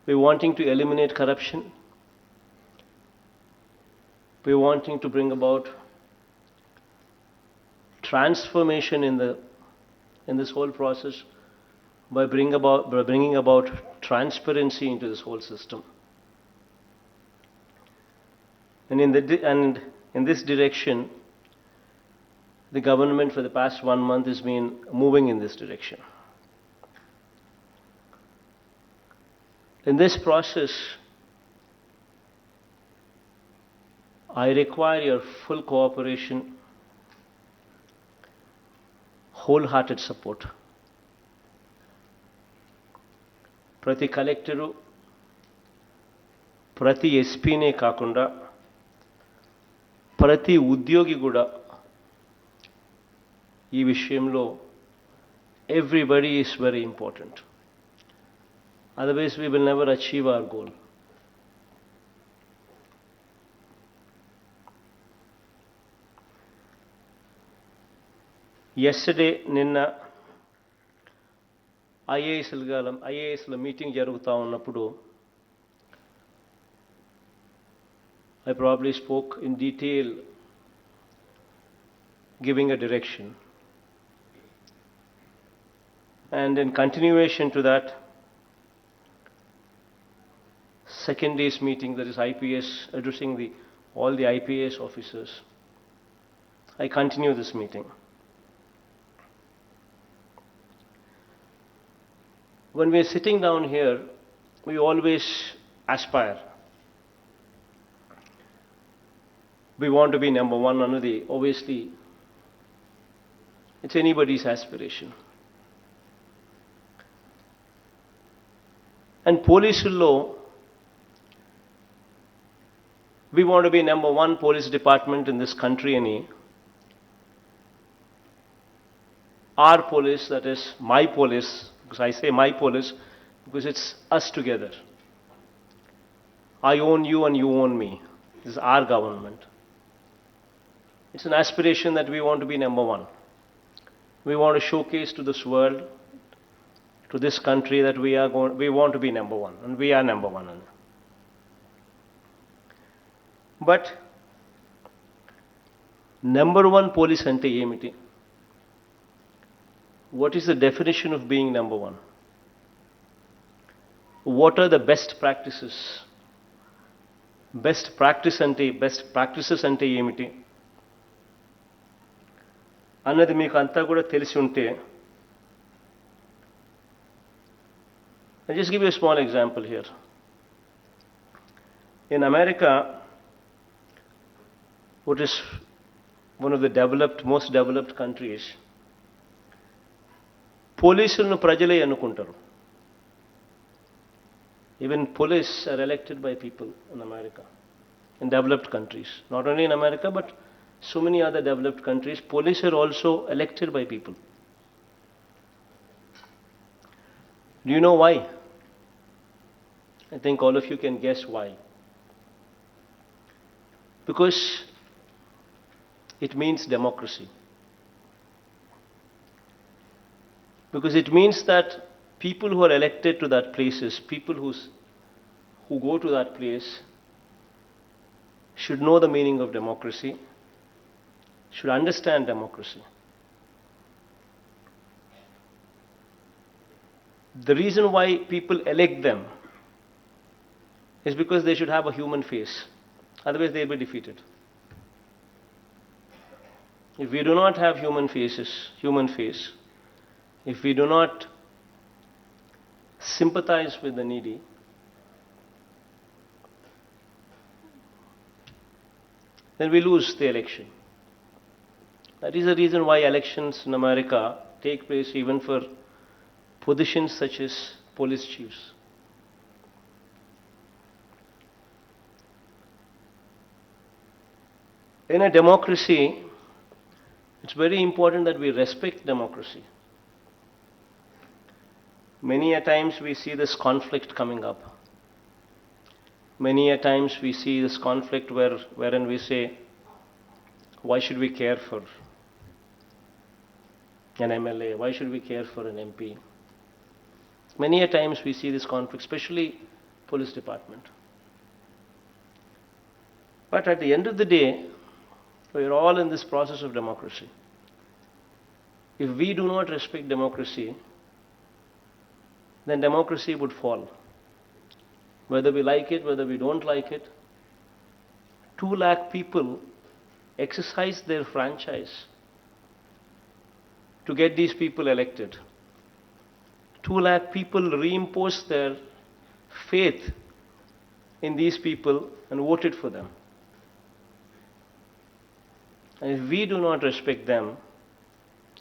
We're wanting to eliminate corruption. We're wanting to bring about transformation in this whole process by bringing about transparency into this whole system. And in this direction, the government for the past 1 month has been moving in this direction. In this process, I require your full cooperation, wholehearted support. ప్రతి collector, ప్రతి ఎస్పీనే కాకుండా ప్రతి ఉద్యోగి కూడా ఈ విషయంలో everybody is very important. Otherwise we will never achieve our goal. Yesterday, నిన్న ఐఏఎస్ల meeting జరుగుతూ ఉన్నప్పుడు I probably spoke in detail, giving a direction. And in continuation to that, second day's meeting, that is IPS, addressing all the IPS officers, I continue this meeting. When we are sitting down here, we always aspire. We want to be number one, Anudhi. Obviously, it's anybody's aspiration. And police law, we want to be number one police department in this country. Our police, that is my police, because I say my police because it's us together. I own you and you own me. This is our government. It's an aspiration that we want to be number one. We want to showcase to this world, to this country, that we want to be number one, and we are number one. But number one police ante emiti? What is the definition of being number one? What are the best practices? Best practices ante emiti? అన్నది మీకు అంతా కూడా తెలిసి ఉంటే, I'll just give you a small example here. In America, what is one of the most developed countries, పోలీసులను ప్రజలే ఎన్నుకుంటారు. Even police are elected by people in America, in developed countries. Not only in America, but so many other developed countries, police are also elected by people. Do you know why? I think all of you can guess why. Because it means democracy. Because it means that people who are elected to that places, people who go to that place, should know the meaning of democracy, should understand democracy. The reason why people elect them is because they should have a human face. Otherwise they will be defeated. If we do not have human face, if we do not sympathize with the needy, then we lose the election. That is the reason why elections in America take place even for positions such as police chiefs. In a democracy, it's very important that we respect democracy. Many a times we see this conflict coming up. Many a times we see this conflict wherein we say, why should we care for an MLA? Why should we care for an MP? Many a times we see this conflict, especially police department. But at the end of the day, we are all in this process of democracy. If we do not respect democracy, then democracy would fall. Whether we like it, whether we don't like it, 2 lakh people exercise their franchise to get these people elected. 2 lakh people reimpose their faith in these people and voted for them. And if we do not respect them,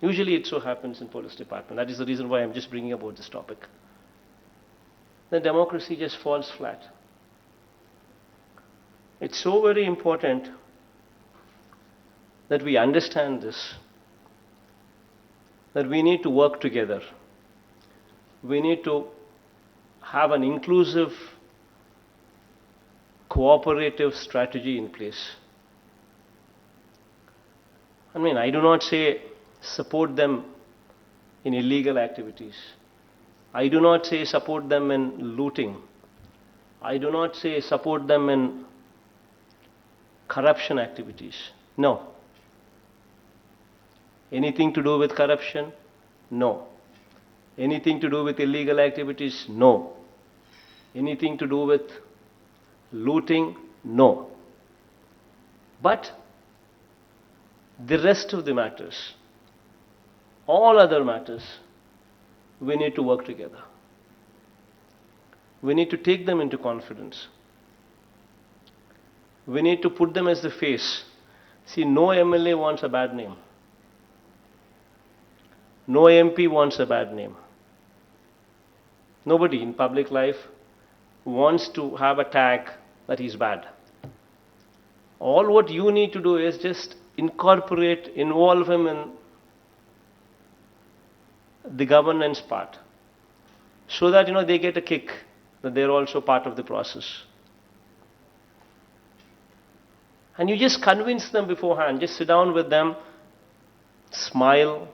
usually it so happens in police department. That is the reason why I'm just bringing about this topic. Then democracy just falls flat. It's so very important that we understand this, that we need to work together. We need to have an inclusive, cooperative strategy in place. I mean, I do not say support them in illegal activities. I do not say support them in looting. I do not say support them in corruption activities. No. Anything to do with corruption? No. Anything to do with illegal activities? No. Anything to do with looting? No. But the rest of the matters, all other matters, we need to work together. We need to take them into confidence. We need to put them as the face. See, no MLA wants a bad name. No MP wants a bad name. Nobody in public life wants to have a tag that he's bad. All what you need to do is just involve him in the governance part, so that they get a kick, that they're also part of the process. And you just convince them beforehand. Just sit down with them, smile,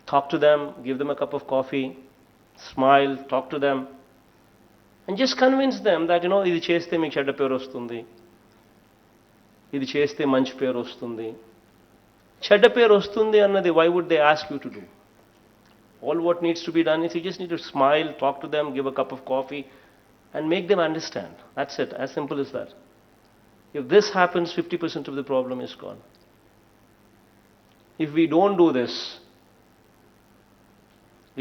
talk to them, give them a cup of coffee, smile, talk to them, and just convince them that ఇది చేస్తే మీకు చెడ్డ పేరు వస్తుంది, ఇది చేస్తే మంచి పేరు వస్తుంది. చెడ్డ పేరు వస్తుంది అన్నది why would they ask you to do? All what needs to be done is you just need to smile, talk to them, give a cup of coffee, and make them understand. That's it, as simple as that. If this happens, 50% of the problem is gone. If we don't do this,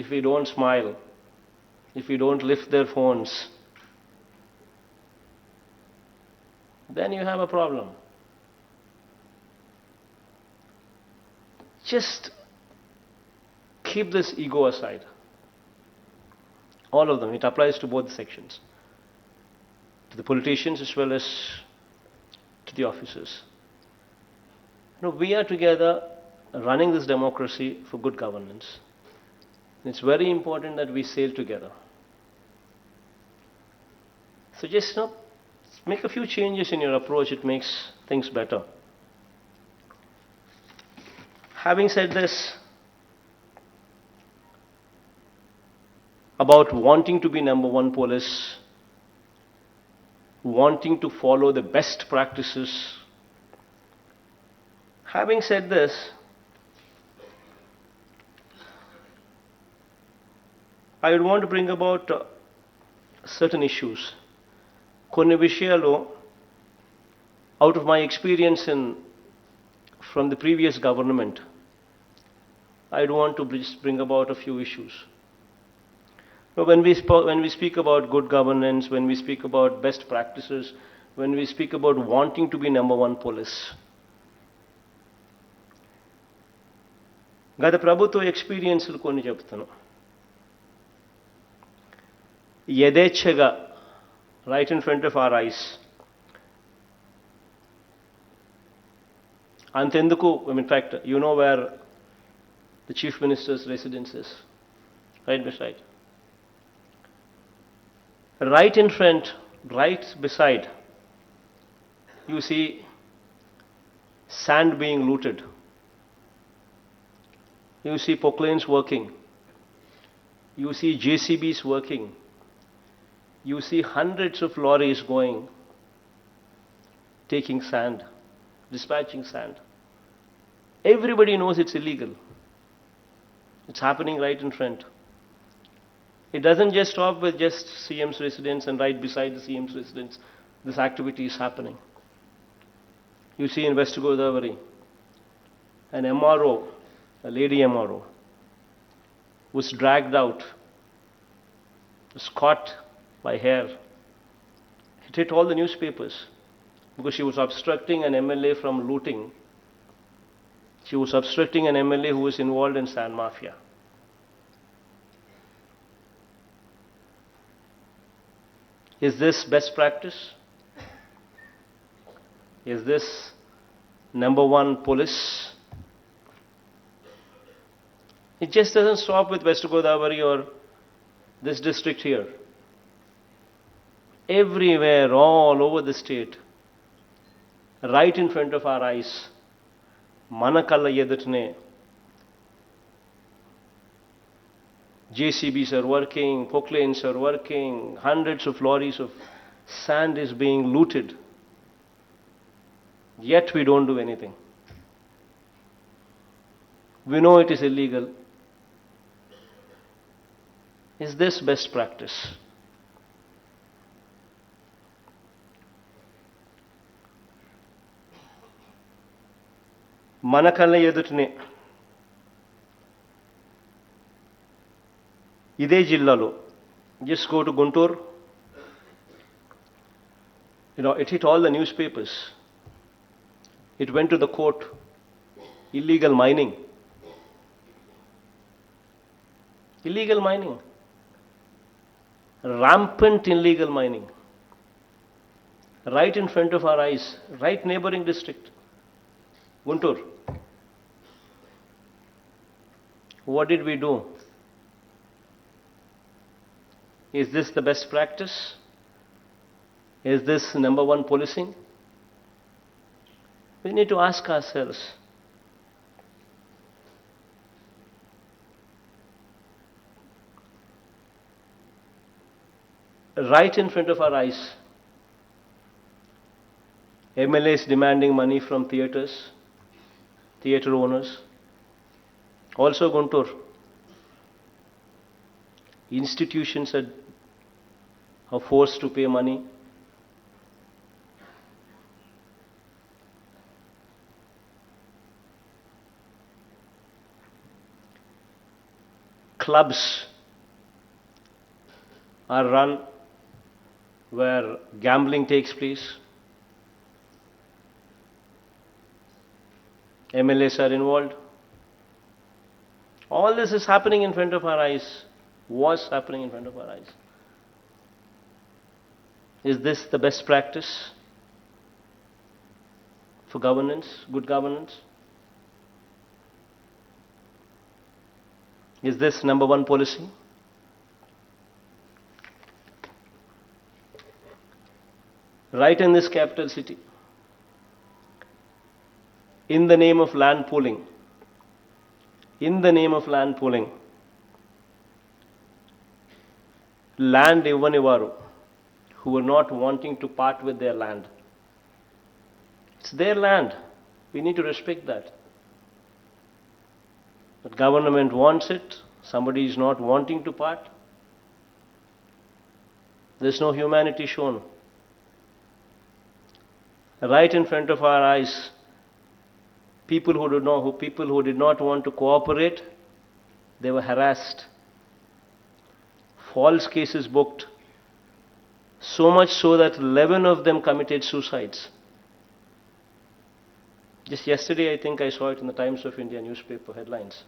if we don't smile, if we don't lift their phones, then you have a problem. Just keep this ego aside. All of them. It applies to both sections. To the politicians as well as to the officers. We are together running this democracy for good governance. It's very important that we sail together. So just make a few changes in your approach. It makes things better. Having said this, about wanting to be number one police, wanting to follow the best practices. Having said this, I would want to bring about certain issues. కొన్ని విషయాలు, out of my experience from the previous government, I would want to just bring about a few issues. When we speak about good governance, when we speak about best practices, when we speak about wanting to be number one police, గత ప్రభుత్వ ఎక్స్పీరియన్స్లు కొన్ని చెప్తాను. యథేచ్ఛగా, right in front of our eyes, అంతెందుకు, in fact, you know where the Chief Minister's residence is, right beside. Right in front, right beside, you see sand being looted. You see proclanes working. You see JCBs working. You see hundreds of lorries going, taking sand, dispatching sand. Everybody knows it's illegal. It's happening right in front. It doesn't just stop with just CM's residence, and right beside the CM's residence, this activity is happening. You see in West Godavari, an MRO, a lady MRO, was dragged out, was caught by hair. It hit all the newspapers because she was obstructing an MLA from looting. She was obstructing an MLA who was involved in sand mafia. Is this best practice? Is this number one police? It just doesn't stop with West Godavari or this district here. Everywhere, all over the state, right in front of our eyes, Manakalla Yedutne, JCBs are working, poclanes are working, hundreds of lorries of sand is being looted. Yet we don't do anything. We know it is illegal. Is this best practice? Manakalla Yedutne, ఇదే జిల్లాలో, just go to Guntur, it hit all the newspapers. It went to the court. Illegal mining. Illegal mining. Rampant illegal mining. Right in front of our eyes, right neighboring district, Guntur. What did we do? Is this the best practice? Is this number one policing? We need to ask ourselves. Right in front of our eyes, MLAs demanding money from theatres, theatre owners. Also Guntur. Institutions are forced to pay money. Clubs are run where gambling takes place. MLAs are involved. All this is happening in front of our eyes, was happening in front of our eyes. Is this the best practice for governance, good governance? Is this number one policy? Right in this capital city, in the name of land pooling, land Ivanivaru, who were not wanting to part with their land. It's their land. We need to respect that. But government wants it, somebody is not wanting to part. There's no humanity shown. Right in front of our eyes, people who did not want to cooperate, they were harassed. False cases booked. So much so that 11 of them committed suicides. Just yesterday, I think I saw it in the Times of India newspaper headlines.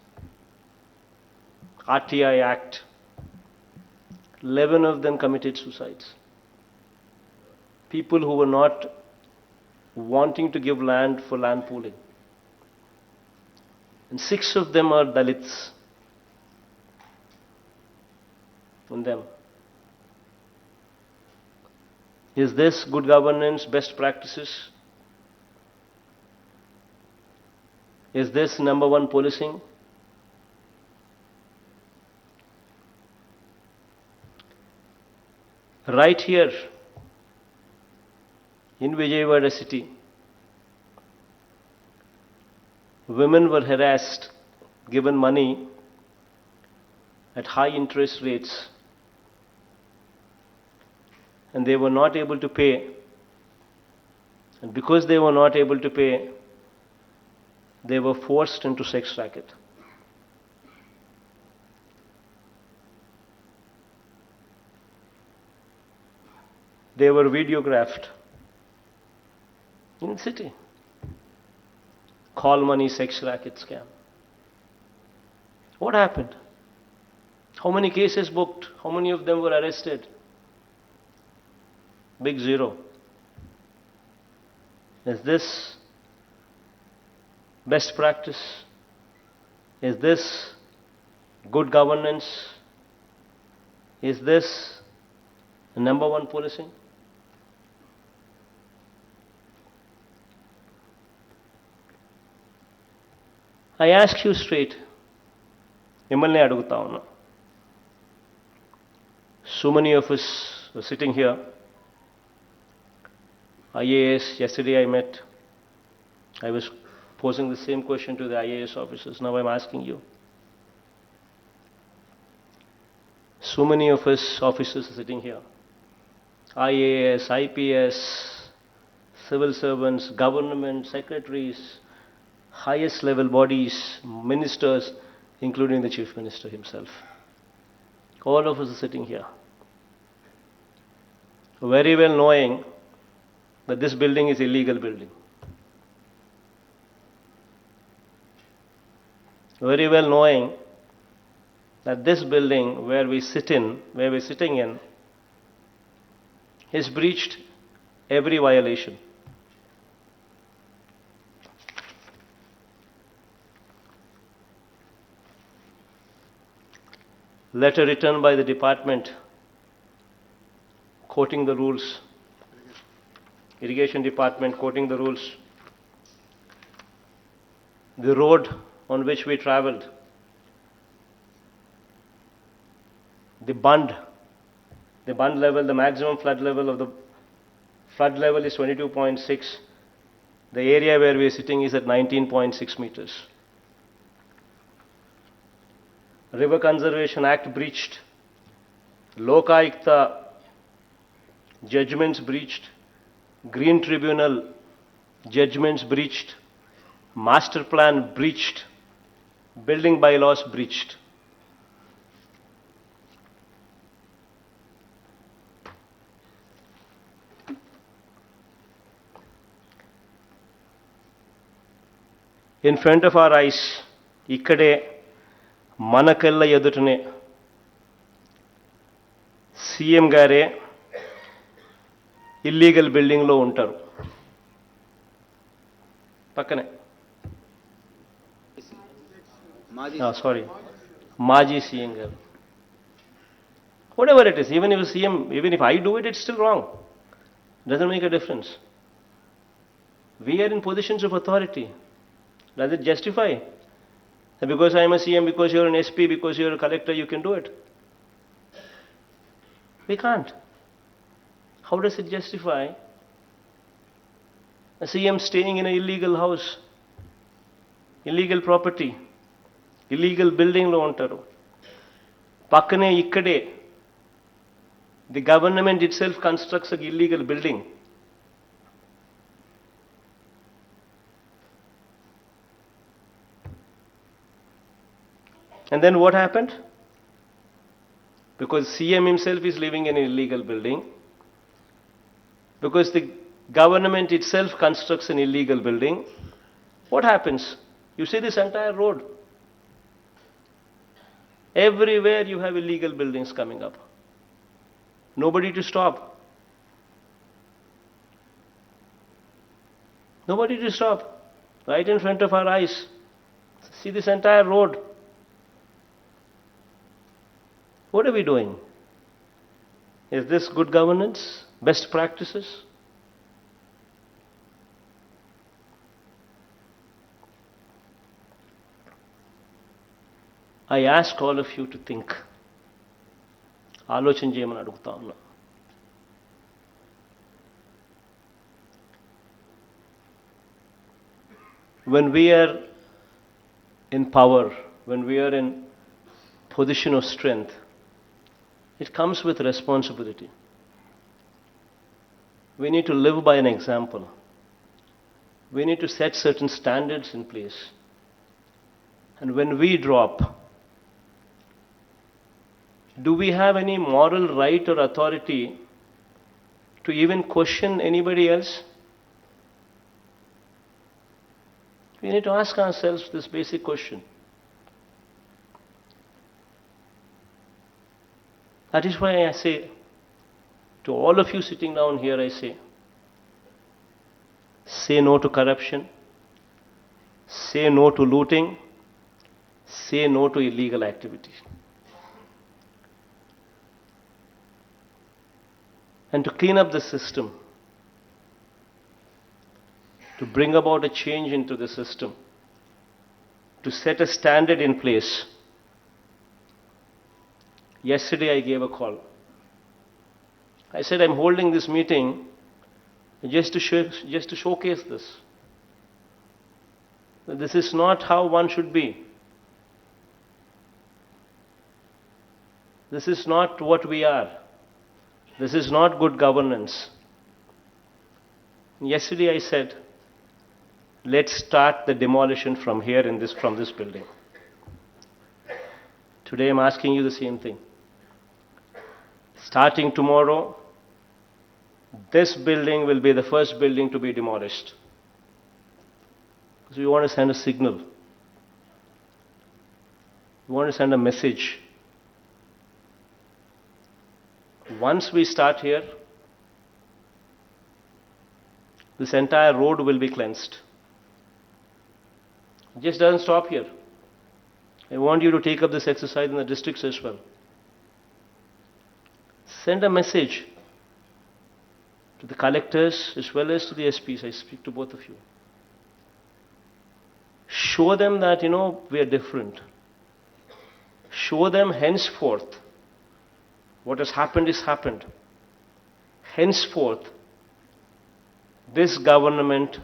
RTI Act. 11 of them committed suicides. People who were not wanting to give land for land pooling. And 6 of them are Dalits. In them. Is this good governance, best practices? Is this number one policing? Right here in Vijayawada city, women were harassed, given money at high interest rates, and they were not able to pay. And because they were not able to pay, they were forced into sex racket. They were videographed in the city. Call money sex racket scam. What happened? How many cases booked? How many of them were arrested? Big zero. Is this best practice? Is this good governance? Is this number one policing? I ask you straight, మిమ్మల్ని అడుగుతా ఉన్నా. So many of us were sitting here. IAS, yesterday I was posing the same question to the IAS officers. Now I'm asking you. So many of us officers are sitting here. IAS, IPS, civil servants, government, secretaries, highest level bodies, ministers, including the Chief Minister himself. All of us are sitting here, very well knowing that this building is illegal building. Very well knowing that this building where we're sitting in, has breached every violation. Letter written by the department quoting the rules, irrigation department quoting the rules. The road on which we traveled, the bund level, the maximum flood level of the flood level is 22.6. The area where we are sitting is at 19.6 meters. River Conservation Act breached, Lokayukta judgments breached, Green Tribunal judgments breached, Master Plan breached, Building Bylaws breached. In front of our eyes, ikkade మన కళ్ళ ఎదుటనే CM గారే illegal బిల్డింగ్లో ఉంటారు. పక్కనే మాజీ CM గారు. Whatever it is, even if I do it, it's still wrong. Doesn't make a difference. We are in positions of authority. Does it justify? Because I am a CM, because you are an SP, because you are a collector, you can do it. We can't. How does it justify a CM staying in an illegal house, illegal property, illegal building lo untaru? Pakkane ikkade the government itself constructs an illegal building. And then what happened? Because CM himself is living in an illegal building, because the government itself constructs an illegal building, what happens? You see this entire road. Everywhere you have illegal buildings coming up. Nobody to stop. Nobody to stop. Right in front of our eyes. See this entire road. What are we doing? Is this good governance? Best practices? I ask all of you to think. ఆలోచన చేయమని అడుగుతా ఉన్నా. when we are in power, when we are in position of strength, it comes with responsibility. We need to live by an example. We need to set certain standards in place. And when we drop, do we have any moral right or authority to even question anybody else? We need to ask ourselves this basic question. That is why I say, to all of you sitting down here, I say no to corruption, say no to looting, say no to illegal activities. And to clean up the system, to bring about a change into the system, to set a standard in place. Yesterday I gave a call. I said I'm holding this meeting just to showcase this. This is not how one should be. This is not what we are. This is not good governance. Yesterday I said, let's start the demolition from here from this building. Today I'm asking you the same thing. Starting tomorrow, this building will be the first building to be demolished. Because we want to send a signal. We want to send a message. Once we start here, this entire road will be cleansed. It just doesn't stop here. I want you to take up this exercise in the districts as well. Send a message to the collectors as well as to the SPs. I speak to both of you. Show them that, we are different. Show them henceforth what has happened is happened. Henceforth, this government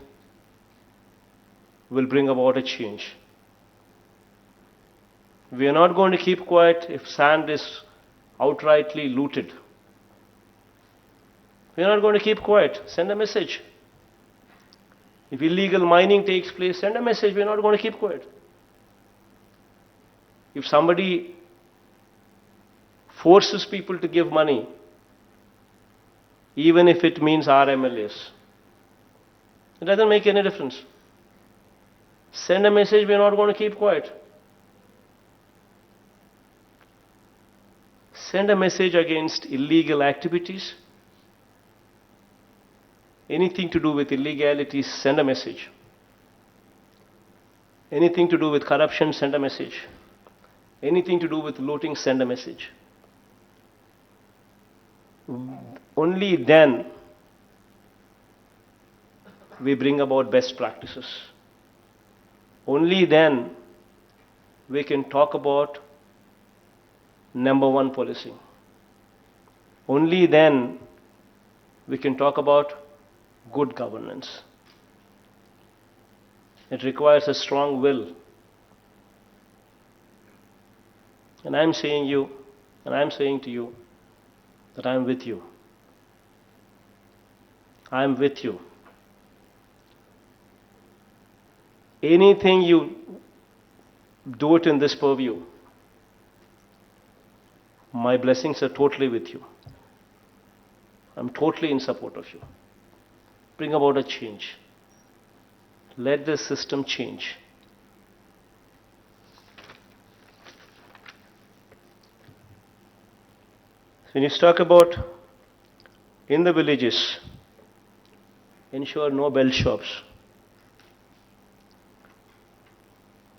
will bring about a change. We are not going to keep quiet if sand is outrightly looted. We are not going to keep quiet. Send a message. If illegal mining takes place, send a message. We are not going to keep quiet. If somebody forces people to give money, even if it means our MLAs, it doesn't make any difference. Send a message, we are not going to keep quiet. Send a message against illegal activities. Anything to do with illegalities, send a message. Anything to do with corruption, send a message. Anything to do with looting, send a message. Only then we bring about best practices. Only then we can talk about number one policing. Only then we can talk about good governance. It requires a strong will. And I'm saying to you that I'm with you. I'm with you. Anything you do it in this purview, my blessings are totally with you. I'm totally in support of you. Bring about a change. Let the system change. When you talk about in the villages, ensure no belt shops.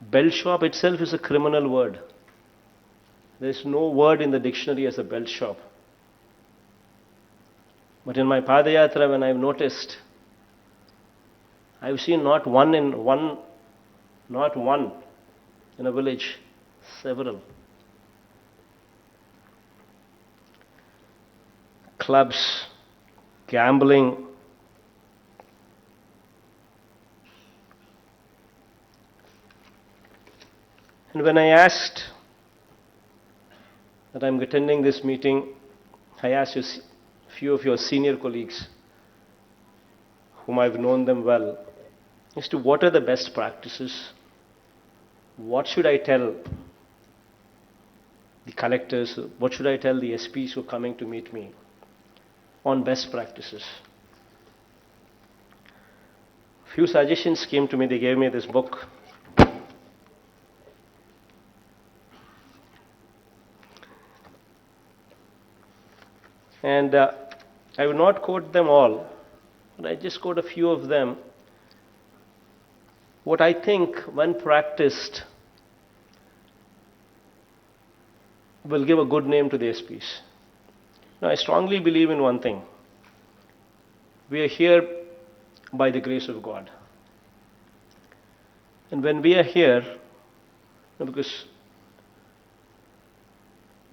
Belt shop itself is a criminal word. There is no word in the dictionary as a belt shop. But in my Padayatra, when I've noticed, I've seen not one in a village, several. Clubs, gambling, And when I asked that I'm attending this meeting, I asked a few of your senior colleagues, whom I've known them well, as to what are the best practices, what should I tell the collectors, what should I tell the SPs who are coming to meet me on best practices. Few suggestions came to me. They gave me this book. And I will not quote them all, but I just quote a few of them. What I think, when practiced, will give a good name to the SPs. Now, I strongly believe in one thing. We are here by the grace of God. And when we are here, because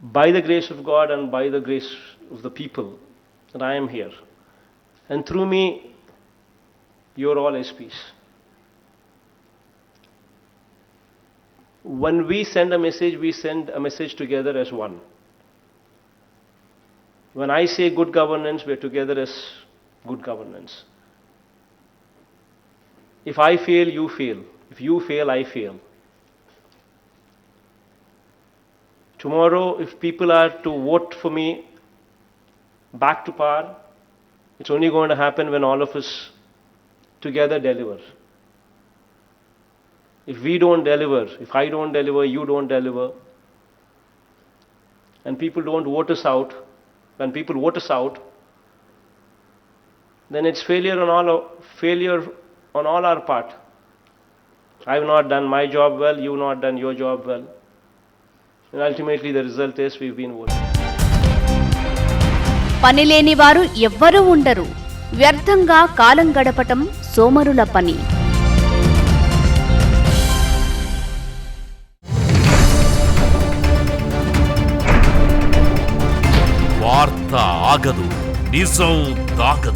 by the grace of God and by the grace of the people, that I am here. And through me, you're all SPs. When we send a message together as one. When I say good governance, we're together as good governance. If I fail, you fail. If you fail, I fail. Tomorrow, if people are to vote for me back to power, it's only going to happen when all of us together deliver. If we don't deliver, if I don't deliver, you don't deliver, and people don't vote us out, when people vote us out, then it's failure on all our part. I've not done my job well, you've not done your job well. And ultimately the result is we've been voted. పనిలేని వారు ఎవ్వరూ ఉండరు. వ్యర్థంగా కాలం గడపటం సోమరుల పని. వార్త ఆగదు, నిజం దాగదు.